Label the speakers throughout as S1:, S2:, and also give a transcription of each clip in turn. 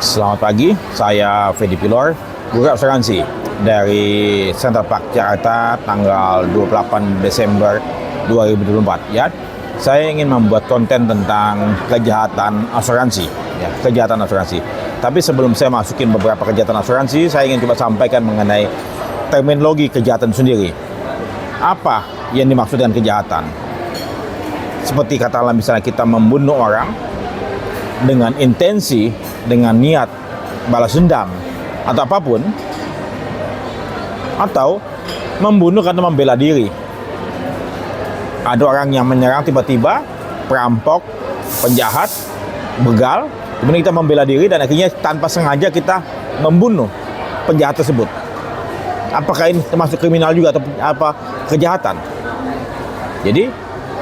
S1: Selamat pagi, saya Fedi Pilor, guru asuransi dari Central Park Jakarta tanggal 28 Desember 2024 ya. Saya ingin membuat konten tentang kejahatan asuransi ya, kejahatan asuransi. Tapi sebelum saya masukin beberapa kejahatan asuransi, saya ingin coba sampaikan mengenai terminologi kejahatan sendiri. Apa yang dimaksud dengan kejahatan? Seperti katakanlah misalnya kita membunuh orang dengan intensi, dengan niat balas dendam atau apapun, atau membunuh karena membela diri. Ada orang yang menyerang tiba-tiba, perampok, penjahat, begal, kemudian kita membela diri dan akhirnya tanpa sengaja kita membunuh penjahat tersebut. Apakah ini termasuk kriminal juga atau apa kejahatan? Jadi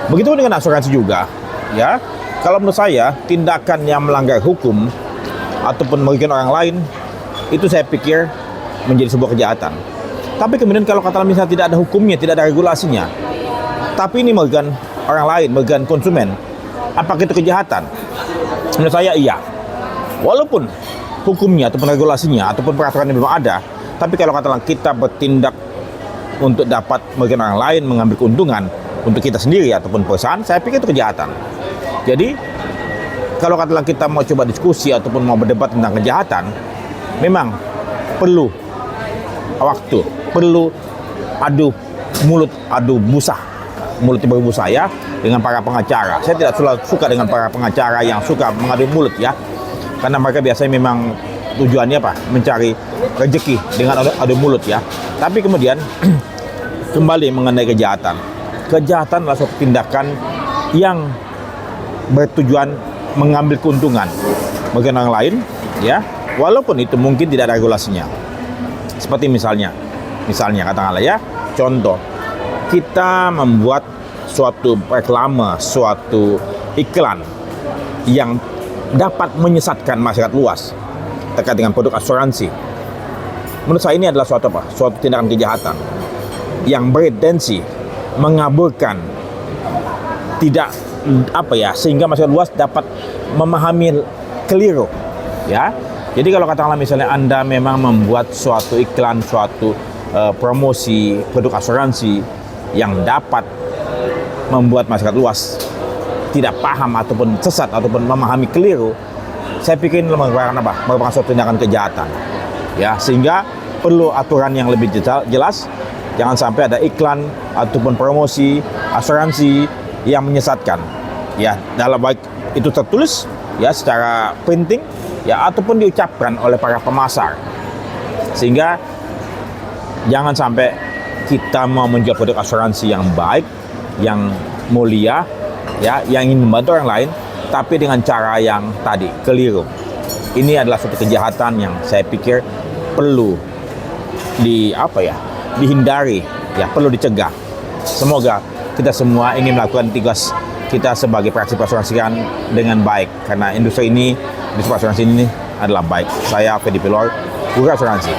S1: begitu dengan asuransi juga, ya. Kalau menurut saya, tindakan yang melanggar hukum ataupun merugikan orang lain, itu saya pikir menjadi sebuah kejahatan. Tapi kemudian kalau katakanlah misalnya tidak ada hukumnya, tidak ada regulasinya, tapi ini merugikan orang lain, merugikan konsumen, apakah itu kejahatan? Menurut saya iya. Walaupun hukumnya ataupun regulasinya ataupun peraturannya memang ada, tapi kalau katakanlah kita bertindak untuk dapat merugikan orang lain, mengambil keuntungan untuk kita sendiri ataupun perusahaan, saya pikir itu kejahatan. Jadi, kalau katakanlah kita mau coba diskusi ataupun mau berdebat tentang kejahatan, memang perlu waktu, perlu adu mulut, adu busa, mulut berbusa ya, dengan para pengacara. Saya tidak suka dengan para pengacara yang suka mengadu mulut ya, karena mereka biasanya memang tujuannya apa? Mencari rezeki dengan adu mulut ya. Tapi kemudian kembali mengenai kejahatan. Kejahatan adalah suatu tindakan yang bertujuan mengambil keuntungan bagi orang lain ya, walaupun itu mungkin tidak ada regulasinya. Seperti misalnya katakanlah ya, contoh kita membuat suatu reklame, suatu iklan yang dapat menyesatkan masyarakat luas terkait dengan produk asuransi. Menurut saya ini adalah suatu tindakan kejahatan yang berintensi mengaburkan, tidak sehingga masyarakat luas dapat memahami keliru ya. Jadi kalau katakanlah misalnya Anda memang membuat suatu iklan, suatu promosi produk asuransi yang dapat membuat masyarakat luas tidak paham ataupun sesat ataupun memahami keliru, saya pikir ini merupakan suatu tindakan kejahatan ya, sehingga perlu aturan yang lebih jelas. Jangan sampai ada iklan ataupun promosi asuransi yang menyesatkan ya, dalam baik itu tertulis ya secara printing ya ataupun diucapkan oleh para pemasar, sehingga jangan sampai kita mau menjual produk asuransi yang baik, yang mulia ya, yang ingin membantu orang lain tapi dengan cara yang tadi keliru. Ini adalah suatu kejahatan yang saya pikir perlu dihindari ya, perlu dicegah. Semoga kita semua ingin melakukan tugas kita sebagai praktisi perasuransian dengan baik, karena industri asuransi ini adalah baik. Saya Fedi Pilor, guru asuransi.